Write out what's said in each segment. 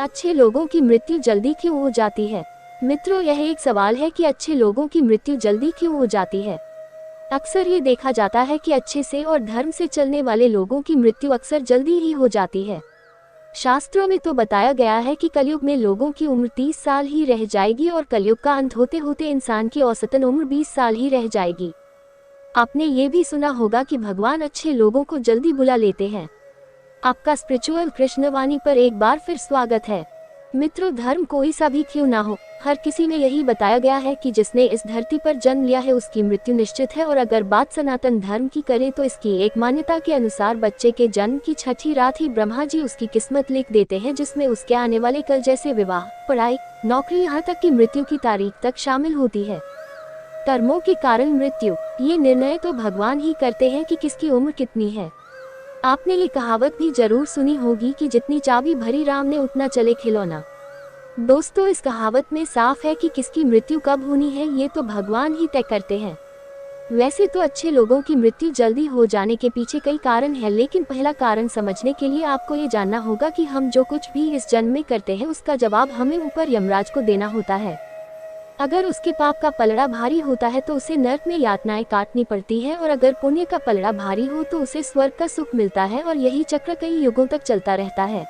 अच्छे लोगों की मृत्यु जल्दी क्यों हो जाती है? मित्रों, यह एक सवाल है कि अच्छे लोगों की मृत्यु जल्दी क्यों हो जाती है। अक्सर ये देखा जाता है कि अच्छे से और धर्म से चलने वाले लोगों की मृत्यु अक्सर जल्दी ही हो जाती है। शास्त्रों में तो बताया गया है कि कलयुग में लोगों की उम्र 30 साल ही रह जाएगी और कलयुग का अंत होते होते इंसान की औसतन उम्र 20 साल ही रह जाएगी। आपने ये भी सुना होगा कि भगवान अच्छे लोगों को जल्दी बुला लेते हैं। आपका स्पिरिचुअल कृष्णवाणी पर एक बार फिर स्वागत है। मित्रों, धर्म कोई सा भी क्यों ना हो, हर किसी में यही बताया गया है कि जिसने इस धरती पर जन्म लिया है उसकी मृत्यु निश्चित है। और अगर बात सनातन धर्म की करें तो इसकी एक मान्यता के अनुसार बच्चे के जन्म की छठी रात ही ब्रह्मा जी उसकी किस्मत लिख देते हैं, जिसमें उसके आने वाले कल जैसे विवाह, पढ़ाई, नौकरी, यहाँ तक कि मृत्यु की तारीख तक शामिल होती है। कर्मों के कारण मृत्यु, ये निर्णय तो भगवान ही करते हैं कि किसकी उम्र कितनी है। आपने ये कहावत भी जरूर सुनी होगी कि जितनी चाबी भरी राम ने उतना चले खिलौना। दोस्तों, इस कहावत में साफ है कि किसकी मृत्यु कब होनी है ये तो भगवान ही तय करते हैं। वैसे तो अच्छे लोगों की मृत्यु जल्दी हो जाने के पीछे कई कारण हैं, लेकिन पहला कारण समझने के लिए आपको ये जानना होगा कि हम जो कुछ भी इस जन्म में करते हैं उसका जवाब हमें ऊपर यमराज को देना होता है। अगर उसके पाप का पलड़ा भारी होता है तो उसे नरक में यातनाएं काटनी पड़ती है, और अगर पुण्य का पलड़ा भारी हो तो उसे स्वर्ग का सुख मिलता है। और यही चक्र कई युगों तक चलता रहता है,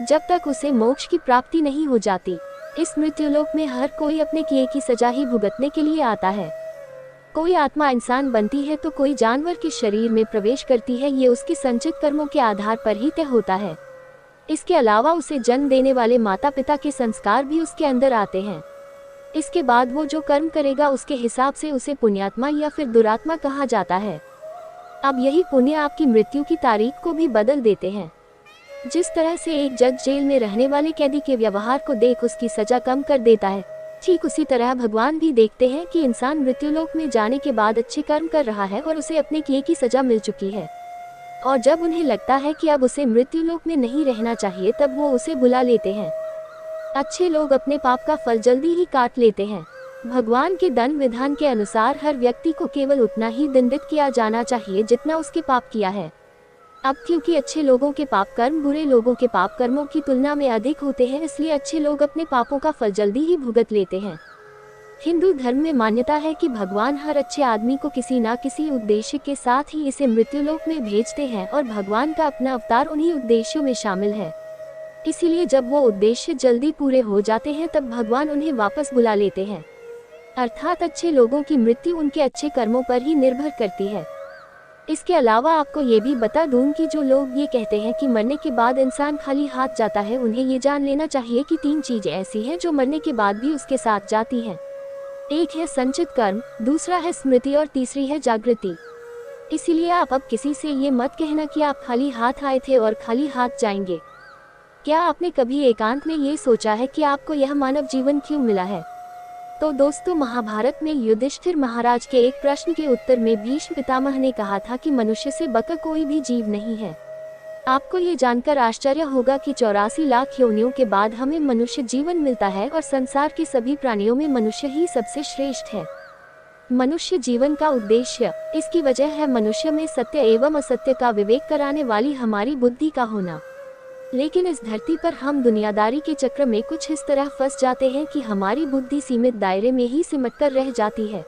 जब तक उसे मोक्ष की प्राप्ति नहीं हो जाती। इस मृत्युलोक में हर कोई अपने किए की सजा ही भुगतने के लिए आता है। कोई आत्मा इंसान बनती है तो कोई जानवर के शरीर में प्रवेश करती है, ये उसके संचित कर्मों के आधार पर ही तय होता है। इसके अलावा उसे जन्म देने वाले माता पिता के संस्कार भी उसके अंदर आते हैं। इसके बाद वो जो कर्म करेगा उसके हिसाब से उसे पुण्यात्मा या फिर दुरात्मा कहा जाता है। अब यही पुण्य आपकी मृत्यु की तारीख को भी बदल देते हैं। जिस तरह से एक जज जेल में रहने वाले कैदी के व्यवहार को देख उसकी सजा कम कर देता है, ठीक उसी तरह भगवान भी देखते हैं कि इंसान मृत्युलोक में जाने के बाद अच्छे कर्म कर रहा है और उसे अपने किए की सजा मिल चुकी है। और जब उन्हें लगता है कि अब उसे मृत्युलोक में नहीं रहना चाहिए, तब वो उसे बुला लेते हैं। अच्छे लोग अपने पाप का फल जल्दी ही काट लेते हैं। भगवान के दंड विधान के अनुसार हर व्यक्ति को केवल उतना ही दंडित किया जाना चाहिए जितना उसके पाप किया है। अब क्योंकि अच्छे लोगों के पाप कर्म बुरे लोगों के पाप कर्मों की तुलना में अधिक होते हैं, इसलिए अच्छे लोग अपने पापों का फल जल्दी ही भुगत लेते हैं। हिंदू धर्म में मान्यता है कि भगवान हर अच्छे आदमी को किसी न किसी उद्देश्य के साथ ही इसे मृत्युलोक में भेजते हैं, और भगवान का अपना अवतार उन्हीं उद्देश्यों में शामिल है। इसीलिए जब वो उद्देश्य जल्दी पूरे हो जाते हैं तब भगवान उन्हें वापस बुला लेते हैं। अर्थात अच्छे लोगों की मृत्यु उनके अच्छे कर्मों पर ही निर्भर करती है। इसके अलावा आपको ये भी बता दूं कि जो लोग ये कहते हैं कि मरने के बाद इंसान खाली हाथ जाता है, उन्हें ये जान लेना चाहिए कि 3 चीजें ऐसी हैं जो मरने के बाद भी उसके साथ जाती हैं। एक है संचित कर्म, दूसरा है स्मृति और तीसरी है जागृति। इसीलिए आप अब किसी से ये मत कहना कि आप खाली हाथ आए थे और खाली हाथ जाएंगे। क्या आपने कभी एकांत में ये सोचा है कि आपको यह मानव जीवन क्यों मिला है? तो दोस्तों, महाभारत में युधिष्ठिर महाराज के एक प्रश्न के उत्तर में भीष्म पितामह ने कहा था कि मनुष्य से बढ़कर कोई भी जीव नहीं है। आपको ये जानकर आश्चर्य होगा कि 84 लाख योनियों के बाद हमें मनुष्य जीवन मिलता है, और संसार के सभी प्राणियों में मनुष्य ही सबसे श्रेष्ठ है। मनुष्य जीवन का उद्देश्य, इसकी वजह है मनुष्य में सत्य एवं असत्य का विवेक कराने वाली हमारी बुद्धि का होना। लेकिन इस धरती पर हम दुनियादारी के चक्र में कुछ इस तरह फंस जाते हैं कि हमारी बुद्धि सीमित दायरे में ही सिमट कर रह जाती है।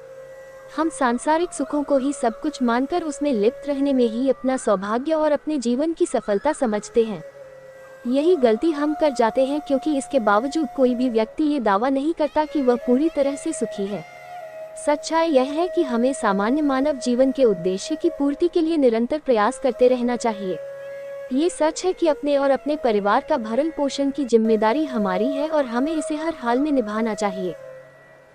हम सांसारिक सुखों को ही सब कुछ मानकर उसमें लिप्त रहने में ही अपना सौभाग्य और अपने जीवन की सफलता समझते हैं। यही गलती हम कर जाते हैं, क्योंकि इसके बावजूद कोई भी व्यक्ति ये दावा नहीं करता कि वह पूरी तरह से सुखी है। सच्चाई यह है कि हमें सामान्य मानव जीवन के उद्देश्य की पूर्ति के लिए निरंतर प्रयास करते रहना चाहिए। ये सच है कि अपने और अपने परिवार का भरण पोषण की जिम्मेदारी हमारी है और हमें इसे हर हाल में निभाना चाहिए।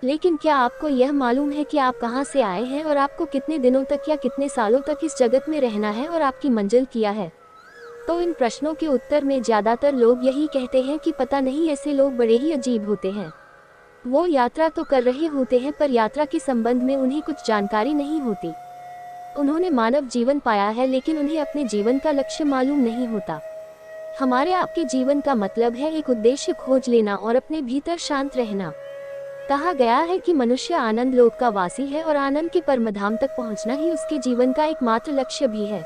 लेकिन क्या आपको यह मालूम है कि आप कहां से आए हैं और आपको कितने दिनों तक या कितने सालों तक इस जगत में रहना है और आपकी मंजिल क्या है? तो इन प्रश्नों के उत्तर में ज्यादातर लोग यही कहते हैं कि पता नहीं, ऐसे लोग बड़े ही अजीब होते हैं। वो यात्रा तो कर रहे होते हैं पर यात्रा के संबंध में उन्हें कुछ जानकारी नहीं होती। उन्होंने मानव जीवन पाया है, लेकिन उन्हें अपने जीवन का लक्ष्य मालूम नहीं होता। हमारे आपके जीवन का मतलब है एक उद्देश्य खोज लेना और अपने भीतर शांत रहना। कहा गया है कि मनुष्य आनंद लोक का वासी है और आनंद के परमधाम तक पहुंचना ही उसके जीवन का एकमात्र लक्ष्य भी है।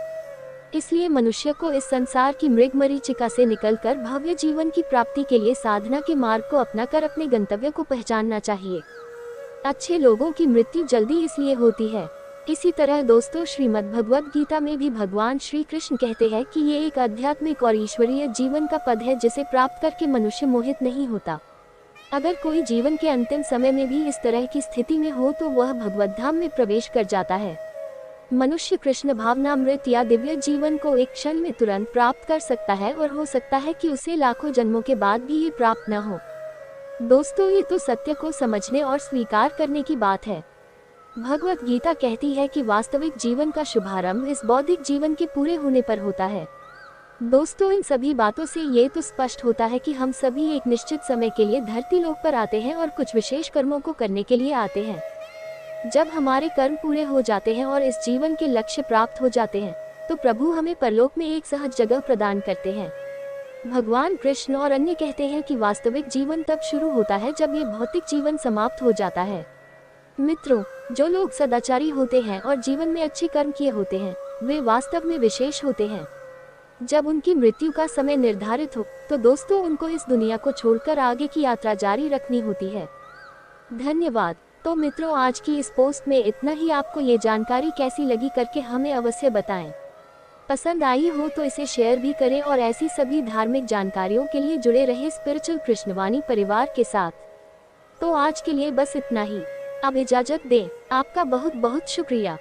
इसलिए मनुष्य को इस संसार की मृगमरीचिका से निकलकर भव्य जीवन की प्राप्ति के लिए साधना के मार्ग को अपनाकर अपने गंतव्य को पहचानना चाहिए। अच्छे लोगों की मृत्यु जल्दी इसलिए होती है। इसी तरह दोस्तों, श्रीमद् भगवद गीता में भी भगवान श्री कृष्ण कहते हैं कि ये एक आध्यात्मिक और ईश्वरीय जीवन का पद है जिसे प्राप्त करके मनुष्य मोहित नहीं होता। अगर कोई जीवन के अंतिम समय में भी इस तरह की स्थिति में हो तो वह भगवत धाम में प्रवेश कर जाता है। मनुष्य कृष्ण भावनामृत या दिव्य जीवन को एक क्षण में तुरंत प्राप्त कर सकता है और हो सकता है कि उसे लाखों जन्मों के बाद भी ये प्राप्त न हो। दोस्तों, ये तो सत्य को समझने और स्वीकार करने की बात है। भगवत गीता कहती है कि वास्तविक जीवन का शुभारंभ इस बौद्धिक जीवन के पूरे होने पर होता है। दोस्तों, इन सभी बातों से ये तो स्पष्ट होता है कि हम सभी एक निश्चित समय के लिए धरती लोक पर आते हैं और कुछ विशेष कर्मों को करने के लिए आते हैं। जब हमारे कर्म पूरे हो जाते हैं और इस जीवन के लक्ष्य प्राप्त हो जाते हैं तो प्रभु हमें परलोक में एक सहज जगह प्रदान करते हैं। भगवान कृष्ण और अन्य कहते हैं कि वास्तविक जीवन तब शुरू होता है जब ये भौतिक जीवन समाप्त हो जाता है। मित्रों, जो लोग सदाचारी होते हैं और जीवन में अच्छे कर्म किए होते हैं वे वास्तव में विशेष होते हैं। जब उनकी मृत्यु का समय निर्धारित हो तो दोस्तों उनको इस दुनिया को छोड़कर आगे की यात्रा जारी रखनी होती है। धन्यवाद। तो मित्रों, आज की इस पोस्ट में इतना ही। आपको ये जानकारी कैसी लगी करके हमें अवश्य बताएं। पसंद आई हो तो इसे शेयर भी करें और ऐसी सभी धार्मिक जानकारियों के लिए जुड़े रहे स्पिरिचुअल कृष्णवाणी परिवार के साथ। तो आज के लिए बस इतना ही। अब इजाजत दें। आपका बहुत बहुत शुक्रिया।